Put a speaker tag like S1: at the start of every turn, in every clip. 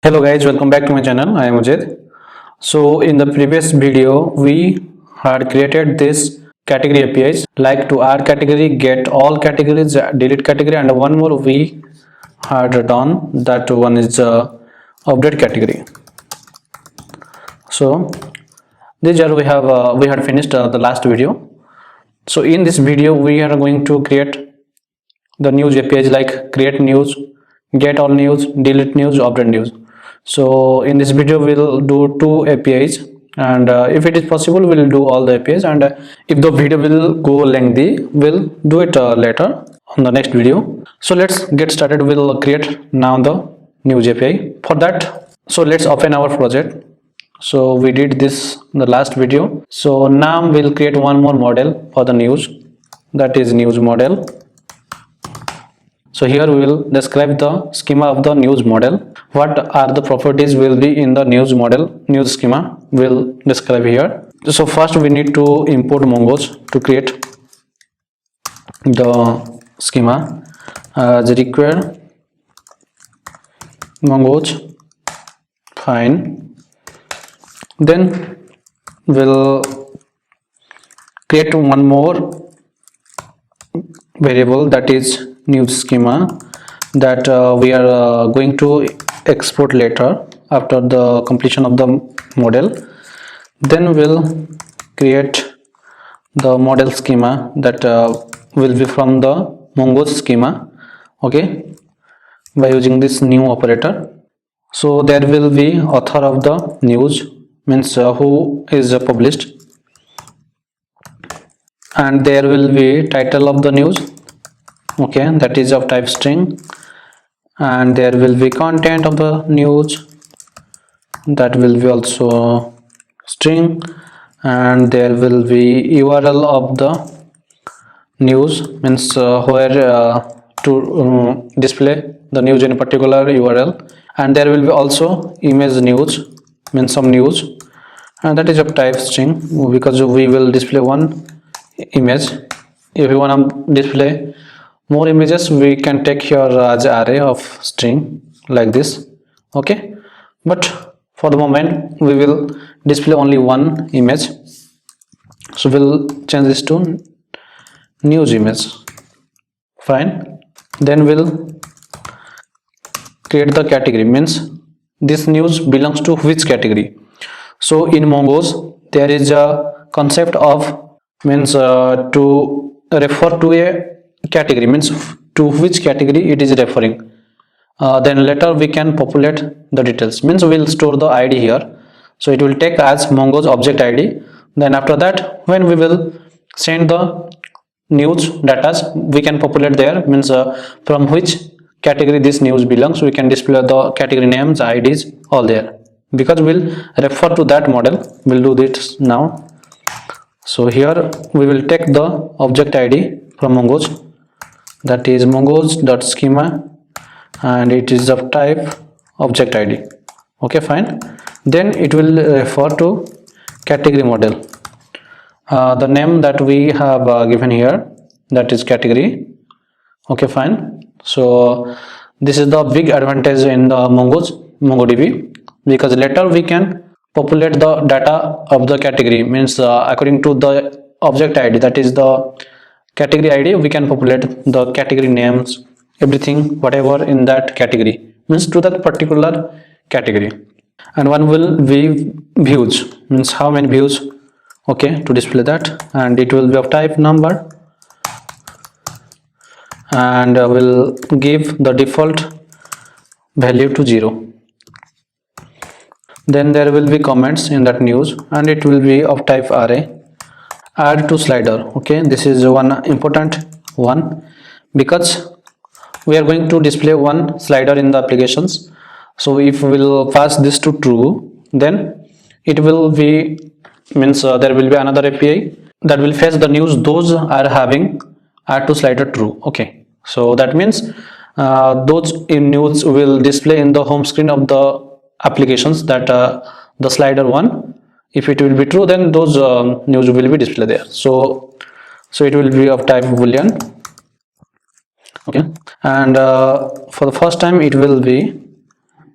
S1: Hello guys, welcome back to my channel. I am Ajit. So in the previous video we had created this category APIs like to add category, get all categories, delete category, and one more we had done. That one is update category. So these are we had finished the last video. So in this video we are going to create the news APIs like create news, get all news, delete news, update news. So in this video we'll do two APIs, and if it is possible we'll do all the APIs, and if the video will go lengthy we'll do it later on the next video. So let's get started. We'll create now the news API. For that, so let's open our project. So we did this in the last video. So now we'll create one more model for the news, that is news model. So here we will describe the schema of the news model. What are the properties will be in the news model, news schema will describe here. So first we need to import Mongoose to create the schema as require Mongoose. Fine. Then we'll create one more variable, that is news schema, that we are going to export later after the completion of the model. Then we'll create the model schema that will be from the Mongoose schema, okay, by using this new operator. So there will be author of the news, means who is published, and there will be title of the news, okay, that is of type string, and there will be content of the news, that will be also string, and there will be URL of the news, means where to display the news in a particular URL, and there will be also image news, means some news, and that is of type string because we will display one image. If you want to display more images we can take here as array of string like this, okay, but for the moment we will display only one image. So we'll change this to news image. Fine. Then we'll create the category, means this news belongs to which category. So in Mongoose there is a concept of, means to refer to a category, means to which category it is referring. Then later we can populate the details, means we'll store the ID here. So it will take as Mongoose object ID. Then after that when we will send the news data we can populate there, means from which category this news belongs. We can display the category names, IDs, all there, because we'll refer to that model. We'll do this now. So here we will take the object ID from Mongoose, that is mongoose.schema, and it is of type object ID, okay, fine. Then it will refer to category model, the name that we have given here, that is category, okay, fine. So this is the big advantage in the MongoDB, because later we can populate the data of the category, means according to the object ID, that is the category ID, we can populate the category names, everything whatever in that category, means to that particular category. And one will be views, means how many views, okay, to display that, and it will be of type number, and will give the default value to 0. Then there will be comments in that news, and it will be of type array. Add to slider, okay, this is one important one, because we are going to display one slider in the applications. So if we will pass this to true, then it will be, means there will be another API that will fetch the news those are having add to slider true, okay. So that means those in news will display in the home screen of the applications, that the slider one, if it will be true then those news will be displayed there. So it will be of type boolean, okay, and for the first time it will be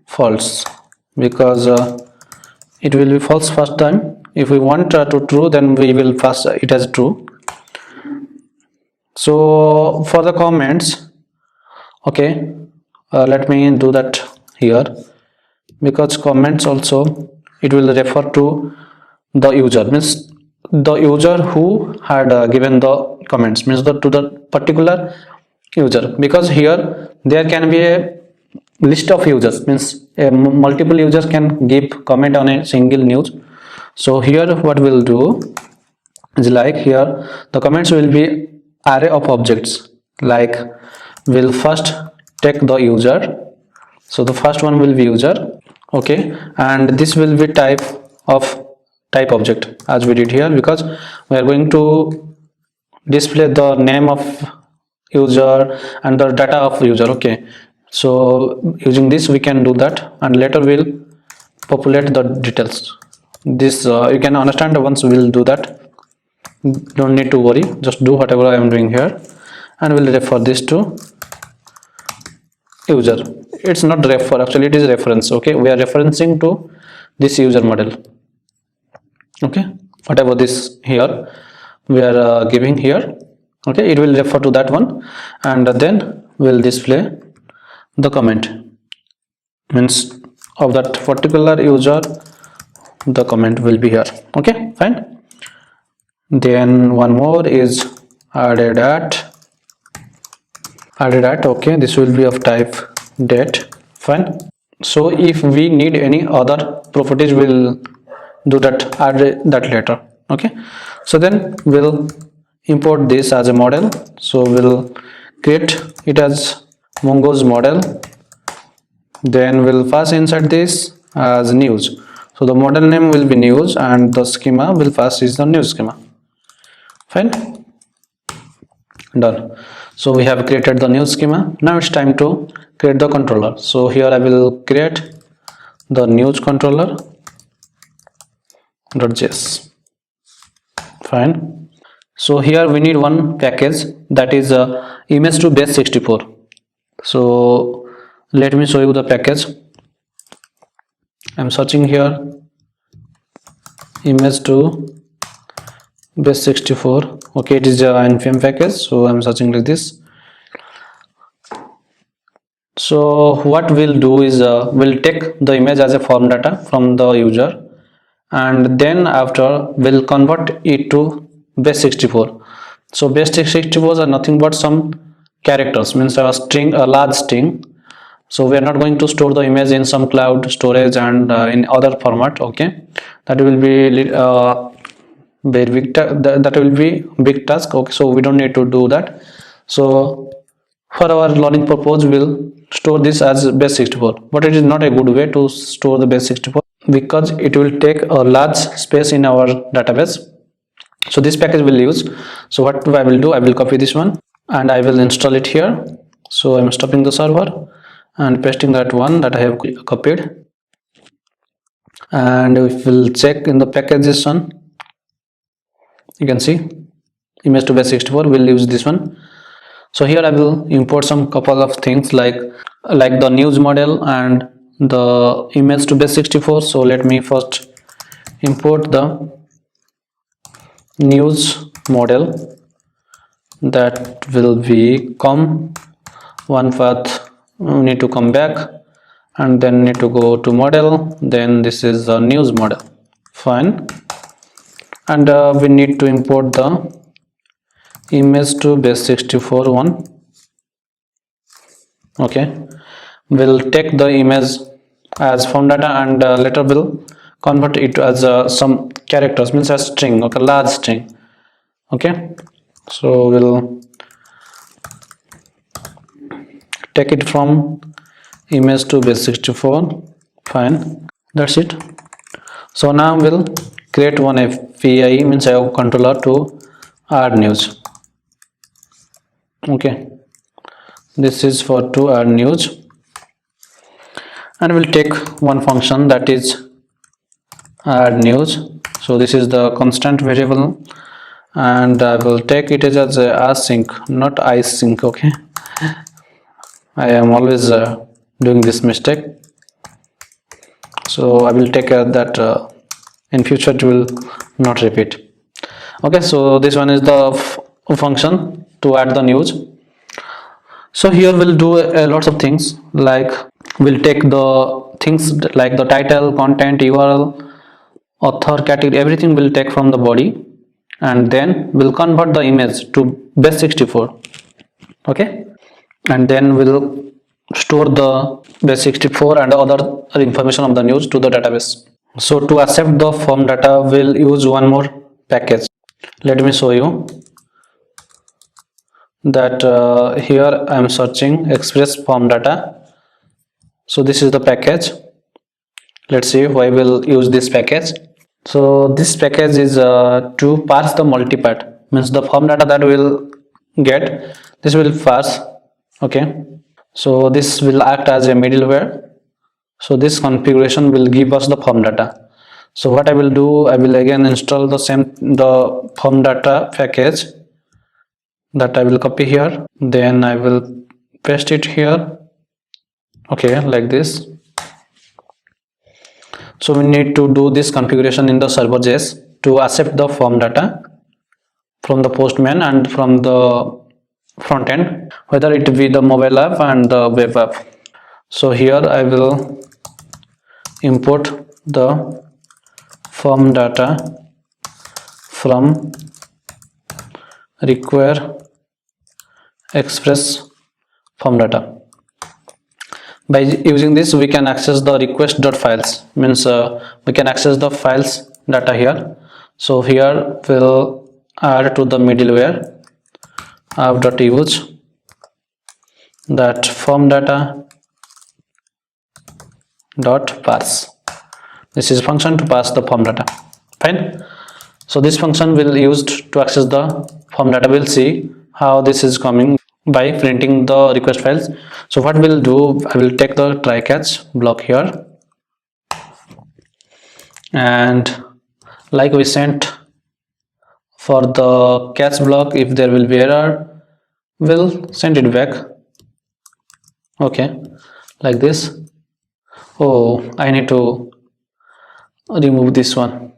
S1: false, because it will be false first time. If we want to true, then we will pass it as true. So for the comments, okay, let me do that here, because comments also it will refer to the user, means the user who had given the comments, means to the particular user, because here there can be a list of users, means multiple users can give comment on a single news. So here what we'll do is, like here the comments will be array of objects, like we'll first take the user, so the first one will be user, okay, and this will be type object as we did here, because we are going to display the name of user and the data of user, okay. So using this we can do that, and later we'll populate the details. This you can understand once we'll do that, don't need to worry, just do whatever I am doing here, and we'll refer this to user. It's not refer, actually it is reference, okay. We are referencing to this user model, okay. Whatever this here we are giving here, okay, it will refer to that one, and then we'll display the comment, means of that particular user the comment will be here, okay, fine. Then one more is added at, okay, this will be of type date, fine. So if we need any other properties, we'll do that, add that later, okay. So then we'll import this as a model, so we'll create it as Mongoose model, then we'll pass inside this as news, so the model name will be news, and the schema will pass is the news schema, fine, done. So we have created the news schema. Now it's time to create the controller. So here I will create the news controller .js, fine. So here we need one package, that is image to base64. So let me show you the package. I'm searching here image to base64, okay, it is a npm package, so I'm searching like this. So what we'll do is we'll take the image as a form data from the user, and then after we'll convert it to base64. So base64 are nothing but some characters, means a string, a large string. So we are not going to store the image in some cloud storage and in other format, okay, that will be very big, that will be big task, okay. So we don't need to do that. So for our learning purpose, we'll store this as base64, but it is not a good way to store the base64, because it will take a large space in our database. So this package will use, so what I will do, I will copy this one and I will install it here. So I'm stopping the server and pasting that one that I have copied, and if we'll check in the packages one, you can see image to base64, we'll use this one. So here I will import some couple of things like the news model and the image to base64. So let me first import the news model, that will be one path, we need to come back and then need to go to model, then this is the news model, fine. And we need to import the image to base64 one, okay. We'll take the image as form data, and later we'll convert it as some characters, means a string, okay, large string, okay. So we'll take it from image to base64, fine, that's it. So now we'll create one API, means a controller to add news, okay. This is for to add news, and we'll take one function, that is add news. So this is the constant variable, and I will take it as async, not isync, okay. I am always doing this mistake. so I will take care that in future it will not repeat. Okay, so this one is the function to add the news. So here we'll do lots of things, like we'll take the things like the title, content, URL, author, category, everything will take from the body, and then we'll convert the image to base64. Okay, and then we'll store the base64 and other information of the news to the database. So to accept the form data, we'll use one more package. Let me show you that here I am searching express form data. So this is the package. Let's see why we'll use this package. So this package is to parse the multipart, means the form data that we'll get, this will parse. Okay, so this will act as a middleware. So this configuration will give us the form data. So what I will do, I will again install the form data package that I will copy here, then I will paste it here. Okay, like this. So we need to do this configuration in the server.js to accept the form data from the Postman and from the front end, whether it be the mobile app and the web app. So here I will import the form data from require express form data. By using this, we can access the request.files, means we can access the files data here. So here we'll add to the middleware app.use that form data dot parse. This is function to parse the form data. Fine. So this function will used to access the form data. We'll see how this is coming by printing the request files. So what we'll do, I will take the try catch block here, and like we sent for the catch block, if there will be error, we'll send it back. Okay, like this. Oh, I need to remove this one.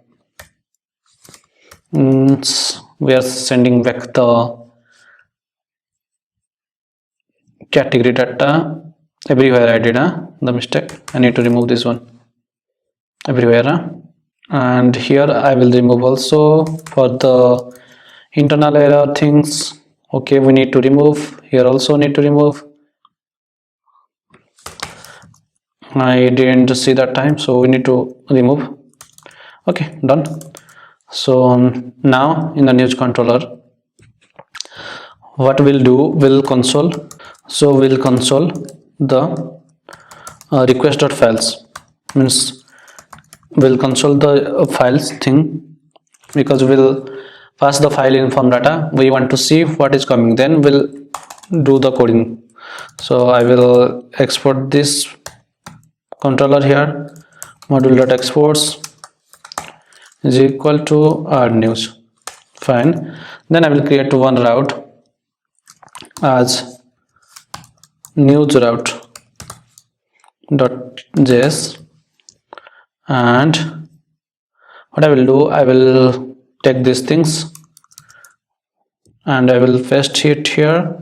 S1: We are sending back the category data. Everywhere I did the mistake. I need to remove this one everywhere. And here I will remove also for the internal error things. Okay, we need to remove. Here also need to remove. I didn't see that time, so we need to remove. Okay, done. So now in the news controller, what we'll do, we'll console. So we'll console the request.files, means we'll console the files thing, because we'll pass the file in form data. We want to see what is coming, then we'll do the coding. So I will export this controller here, module.exports is equal to our news. Fine. Then I will create one route as news route .js, and what I will do, I will take these things and I will paste it here,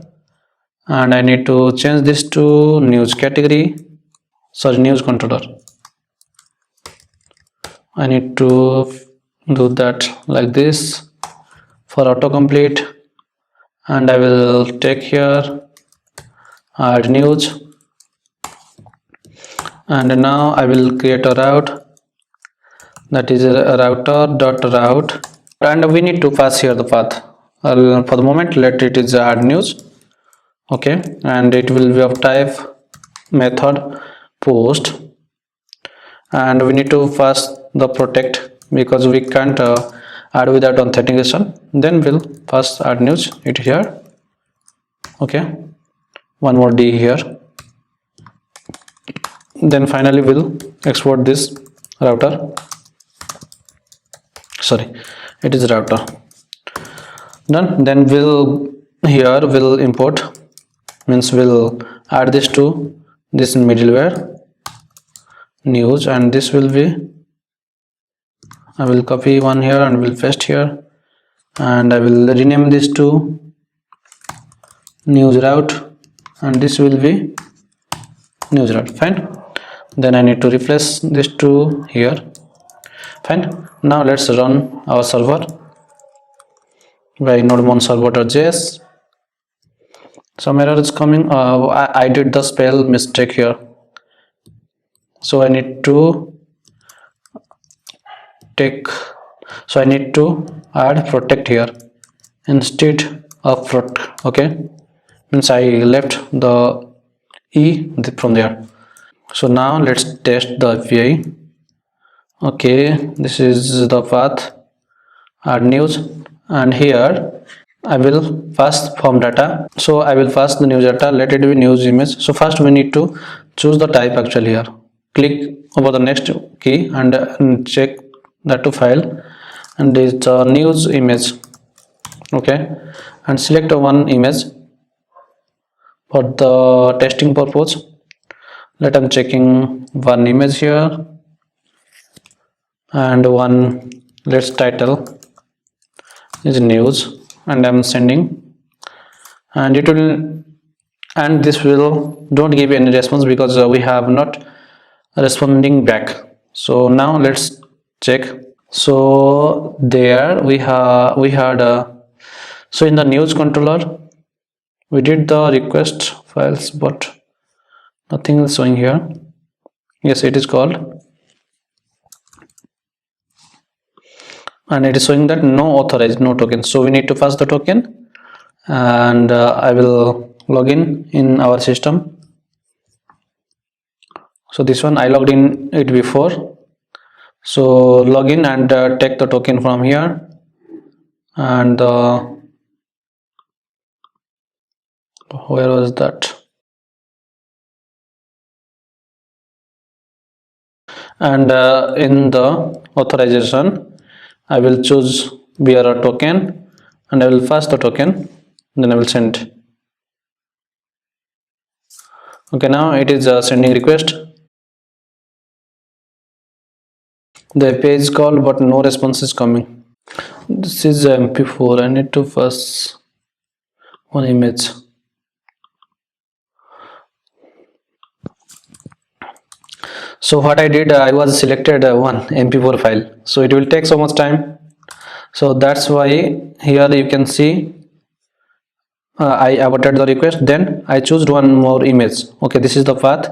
S1: and I need to change this to news category, sorry, news controller. I need to do that like this for autocomplete, and I will take here add news, and now I will create a route, that is a router.route, and we need to pass here the path. For the moment, let it is add news. Okay, and it will be of type method post, and we need to pass the protect because we can't add without authentication. Then we'll pass add news it here. Okay, one more D here. Then finally we'll export this router, sorry, it is router. Done. Then we'll import, means we'll add this to this middleware news, and this will be, I will copy one here and will paste here, and I will rename this to news route, and this will be news route. Fine. Then I need to replace this to here. Fine. Now let's run our server by nodemon server.js. Some error is coming. I did the spell mistake here, so I need to I need to add protect here instead of protect. Okay, means I left the e from there. So now let's test the API. Okay, this is the path, add news, and here I will pass form data. So I will pass the news data, let it be news image. So first we need to choose the type actually here. Click over the next key and check that to file, and it's a news image. Okay, and select one image for the testing purpose. Let I'm checking one image here and one, let's title is news, and I'm sending, and it will, and this will don't give any response because we have not responding back. So now let's check. So there we had so in the news controller we did the request files, but nothing is showing here. Yes, it is called, and it is showing that no authorized, no token. So we need to pass the token, and I will log in our system. So this one I logged in it before, so log in and take the token from here, and where was that, and in the authorization I will choose bearer token, and I will pass the token, then I will send. Okay, now it is sending request. The page is called but no response is coming. This is MP4. I need to pass one image. So what I did, I was selected one MP4 file, so it will take so much time. So that's why here you can see I aborted the request, then I chose one more image. Okay, this is the path,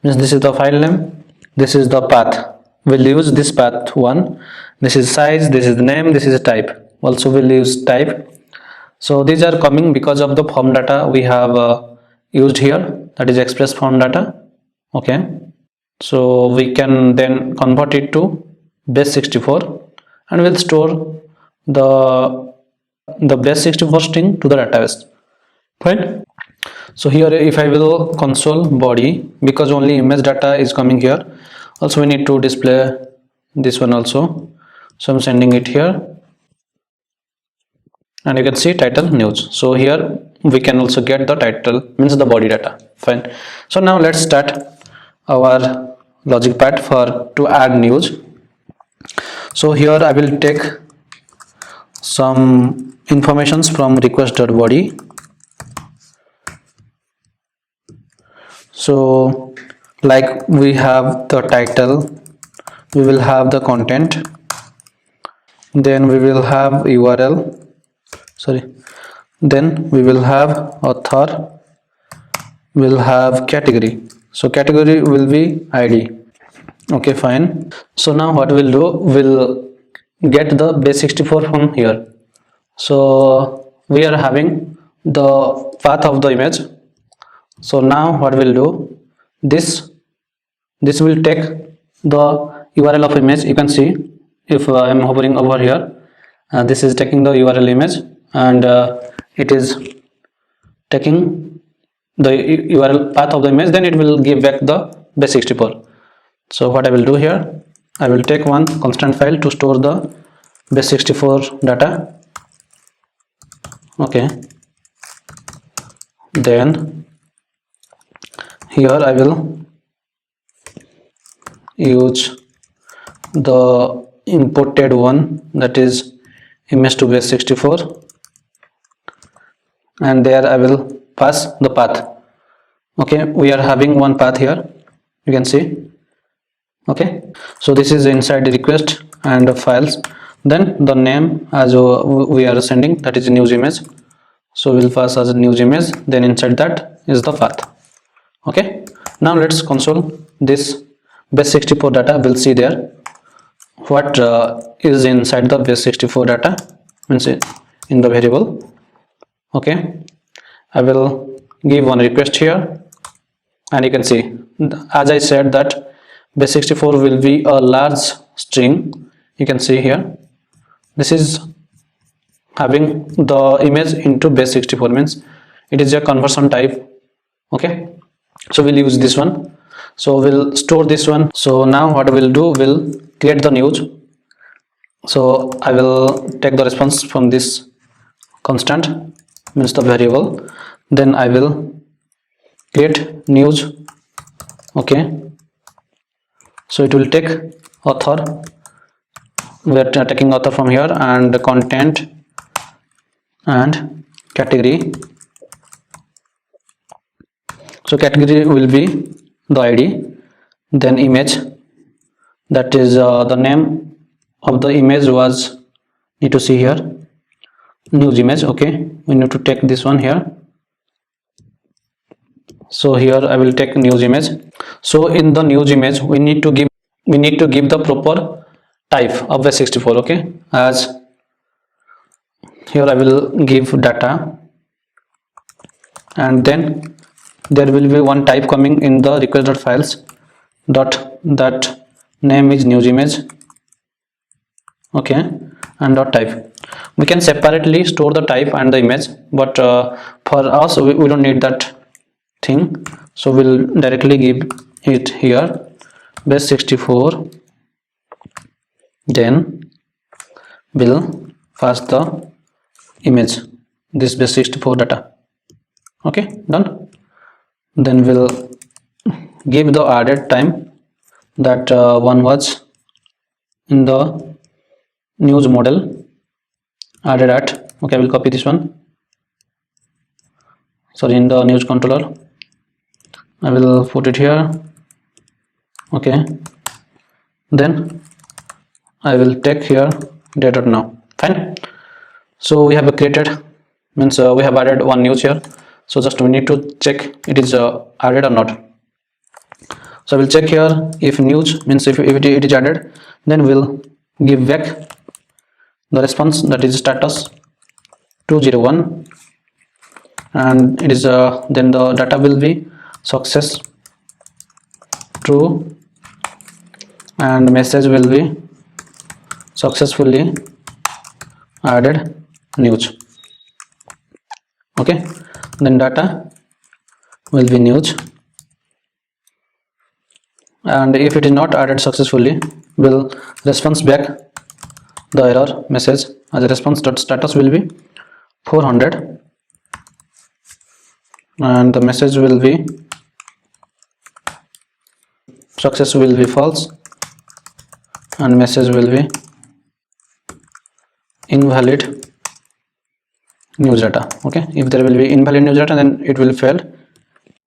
S1: means this is the file name, this is the path. We'll use this path one. This is size, this is the name, this is type. Also we'll use type. So these are coming because of the form data we have used here, that is express form data. Okay, so we can then convert it to base64, and we'll store the base64 string to the database. Fine. So here if I will console body, because only image data is coming here, also we need to display this one also. So I'm sending it here, and you can see title news. So here we can also get the title, means the body data. Fine. So now let's start our logic part for to add news. So here I will take some informations from request.body. So like we have the title, we will have the content, then we will have URL, then we will have author, we'll have category. So category will be ID. Okay, fine. So now what we'll do, we'll get the base64 from here. So we are having the path of the image. So now what we'll do, this will take the URL of image. You can see if I am hovering over here, this is taking the URL image, and it is taking the URL path of the image, then it will give back the base64. So what I will do here, I will take one constant file to store the base64 data. Okay, then here I will use the imported one, that is image to base64, and there I will pass the path. Okay, we are having one path here, you can see. Okay, so this is inside the request and the files. Then the name as we are sending, that is news image, so we'll pass as a news image. Then inside that is the path. Okay, now let's console this base64 data. We'll see there what is inside the base64 data, means in the variable. Okay, I will give one request here, and you can see, as I said, that base64 will be a large string. You can see here, this is having the image into base64, means it is a conversion type. Okay, so we'll use this one, so we'll store this one. So now what we'll do, we'll create the news. So I will take the response from this constant, means the variable. Then I will create news. Okay, so it will take author, we are taking author from here, and content and category. So category will be the ID, then image, that is the name of the image was, need to see here, news image. Okay, we need to take this one here, so here I will take news image. So in the news image we need to give the proper type of base64. Okay, as here I will give data, and then there will be one type coming in the request.files dot, that name is news image. Okay, and dot type. We can separately store the type and the image, but for us we don't need that thing, so we'll directly give it here base64, then we'll pass the image, this base64 data. Okay, done. Then we'll give the added time, that one was in the news model added at. Okay, I will copy this one, sorry, in the news controller I will put it here. Okay, then I will take here data.now. Fine, so we have created, means we have added one news here, so just we need to check it is added or not. So I will check here if news, means if it is added, then we'll give back the response, that is status 201, and it is then the data will be success true, and message will be successfully added news. Okay, then data will be news, and if it is not added successfully, will response back the error message as a response.status will be 400, and the message will be success will be false, and message will be invalid news data. Okay, if there will be invalid news data, then it will fail.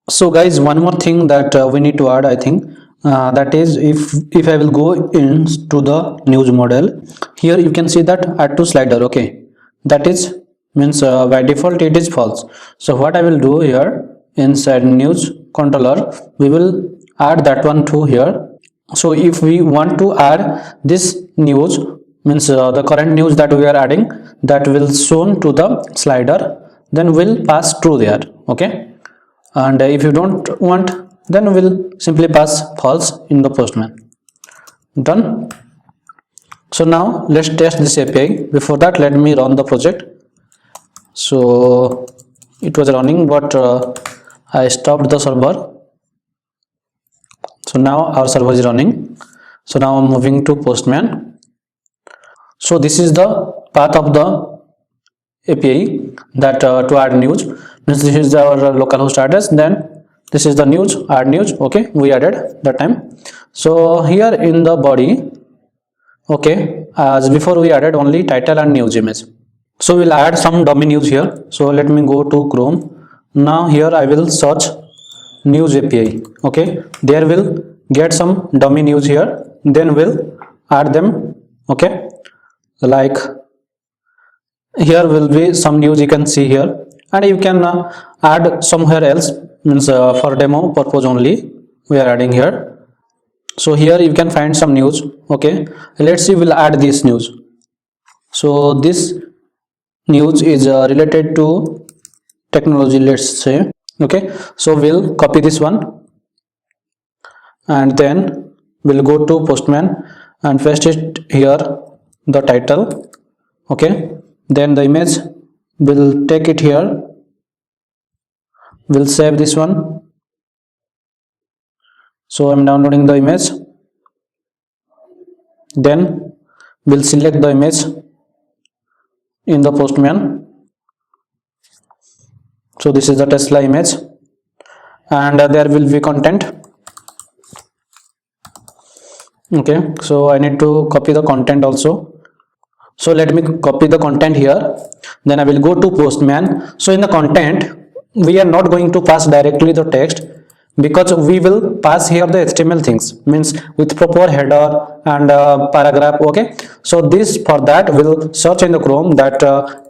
S1: So guys, one more thing that we need to add, I think, that is, if I will go into the news model, here you can see that add to slider. Okay, that is means by default it is false. So what I will do here, inside news controller we will add that one too here. So if we want to add this news, means the current news that we are adding, that will shown to the slider, then we'll pass true there. Okay, and if you don't want, then we'll simply pass false in the postman. Done. So now let's test this API. Before that, let me run the project. So it was running, but I stopped the server. So now our server is running. So now I'm moving to postman. So this is the path of the API, that to add news, means this is our localhost address, then this is the news, add news. Okay, we added that time. So here in the body, okay, as before we added only title and news image, so we'll add some dummy news here. So let me go to Chrome. Now here I will search news API. Okay, there will get some dummy news here, then we'll add them. Okay, like here will be some news you can see here, and you can add somewhere else, means for demo purpose only we are adding here. So here you can find some news. Okay, let's see, we'll add this news. So this news is related to technology, let's say. Okay, so we'll copy this one and then we'll go to Postman and paste it here, the title. Okay, then the image, we'll take it here, we'll save this one. So I'm downloading the image, then we'll select the image in the Postman. So this is the Tesla image, and there will be content. Okay, so I need to copy the content also. So let me copy the content here, then I will go to Postman. So in the content we are not going to pass directly the text, because we will pass here the HTML things, means with proper header and paragraph. Okay, so this, for that we'll search in the Chrome that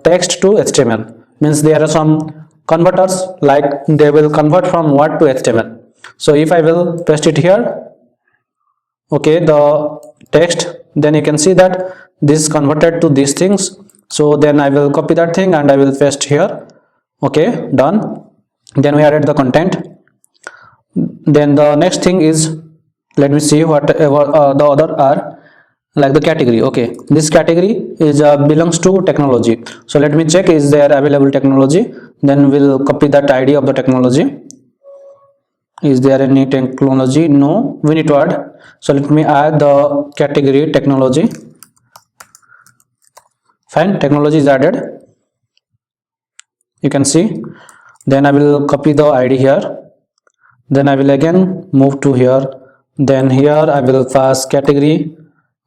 S1: text to HTML, means there are some converters, like they will convert from Word to HTML. So if I will paste it here, okay, the text, then you can see that this is converted to these things. So then I will copy that thing and I will paste here. Okay, done. Then we added the content. Then the next thing is, let me see what the other are, like the category. Okay, this category is belongs to technology. So let me check, is there available technology, then we'll copy that ID of the technology. Is there any technology? No, we need to add. So let me add the category technology. Fine, technology is added, you can see. Then I will copy the ID here, then I will again move to here, then here I will pass category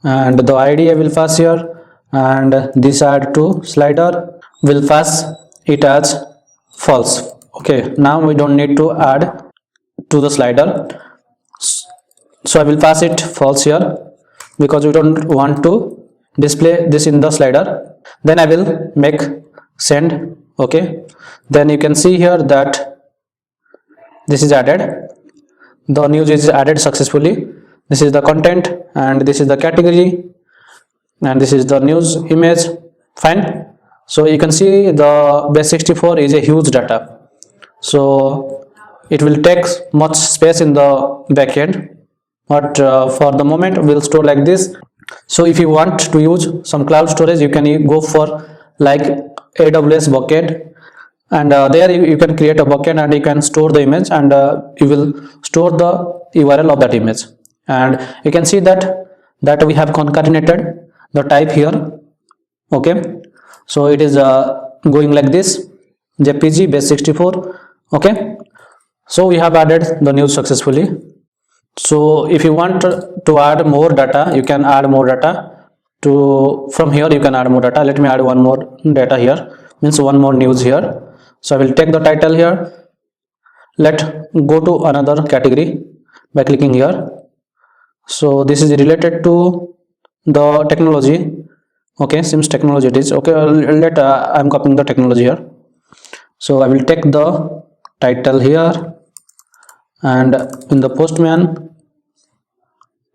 S1: and the ID I will pass here, and this add to slider will pass it as false. Okay, now we don't need to add to the slider, so I will pass it false here, because we don't want to display this in the slider. Then I will make send. Okay, then you can see here that this is added, the news is added successfully. This is the content and this is the category and this is the news image. Fine. So you can see the base64 is a huge data, so it will take much space in the backend, but for the moment we'll store like this. So if you want to use some cloud storage, you can go for like AWS bucket, and there you can create a bucket and you can store the image, and you will store the URL of that image. And you can see that we have concatenated the type here. Okay, so it is going like this, JPG base64. Okay, so we have added the news successfully. So if you want to add more data, you can add more data. From here you can add more data. Let me add one more data here, means one more news here. So I will take the title here. Let go to another category by clicking here. So this is related to the technology. Okay, seems technology it is. Okay, I'm copying the technology here. So I will take the title here, and in the Postman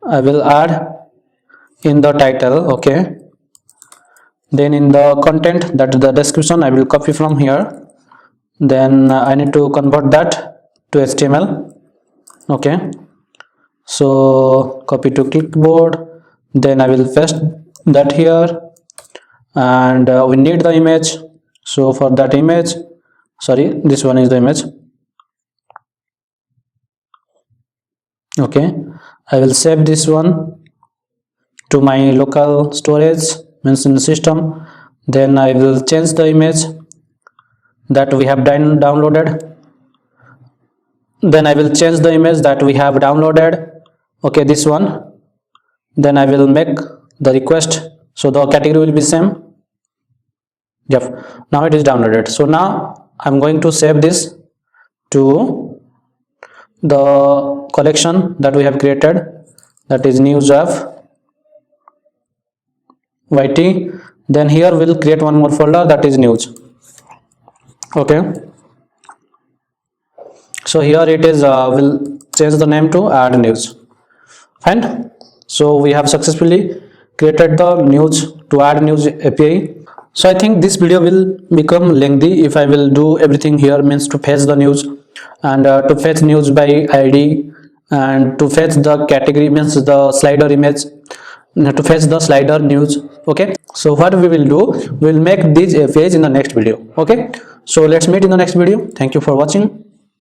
S1: I will add in the title. Okay, then in the content, that is the description, I will copy from here. Then I need to convert that to HTML. Okay, so copy to clipboard, then I will paste that here, and we need the image. So for that image, sorry, this one is the image. Okay, I will save this one to my local storage, means in the system. Then I will change the image that we have downloaded. Then I will change the image that we have downloaded. okay, this one. Then I will make the request, so the category will be same. Yep, now it is downloaded. So now I'm going to save this to the collection that we have created, that is news of YT. Then here we'll create one more folder, that is news. Okay, so here it is, we'll change the name to add news. Fine. So we have successfully created the news to add news API. So I think this video will become lengthy if I will do everything here, means to fetch the news and to fetch news by ID, and to fetch the category, means the slider image, to fetch the slider news. Okay, so what we will do, we will make these APIs in the next video. Okay, so let's meet in the next video. Thank you for watching.